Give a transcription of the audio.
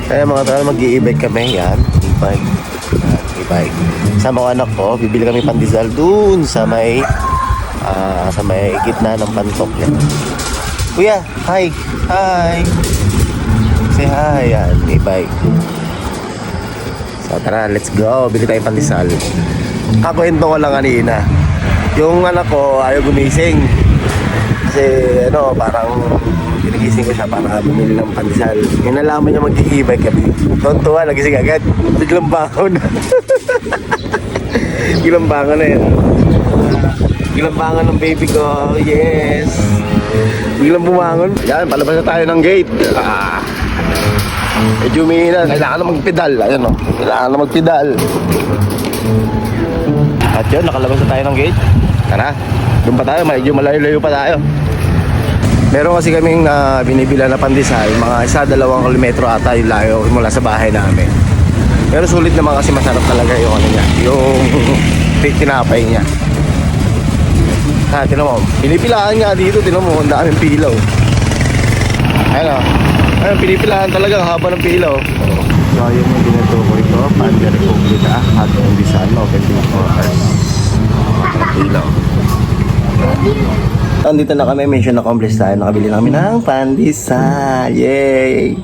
Kaya mga tol, mag-i-e-bike kami. Yan, e-bike. E-bike. Sama ko anak ko, bibili kami pandesal dun sa may gitna ng pantok yan. Kuya, hi! Hi! Say hi! Yan, e-bike. So tara, let's go. Bili tayo pandesal. Kakwento ko lang kanina. Yung anak ko ayaw gumising. Kasi parang ginigising ko siya para bumili ng pandesal. Yung nalaman niya mag-i-e-bike kami. Tontuwa, nagising agad. Biglang bangon. Biglang bangon na yun. Biglang bangon ng baby ko. Yes. Biglang bumangon. Yan, palabas na tayo ng gate. Medyo umihina. Kailangan na magpedal. Ayan o. Kailangan na magpedal. At yun, nakalabas na tayo ng gate. Tara, doon pa tayo. Medyo malayo-layo pa tayo. Meron kasi kaming binibila na pandesal, mga 1-2 kilometro ata yung layo mula sa bahay namin. Pero sulit naman kasi masarap talaga yung niya, yung tinapay niya. Tinan mo, pinipilaan nga dito, tinan mo, ang daming pilaw. Ayun, pinipilaan talaga, ang haba ng pilaw. So yun yung tinutukoy ko, Panda Republica, hot pandesal, open 24 hours. Pilaw. Dito na kami, mission accomplished tayo. Nakabili namin ng pandesal. Yay!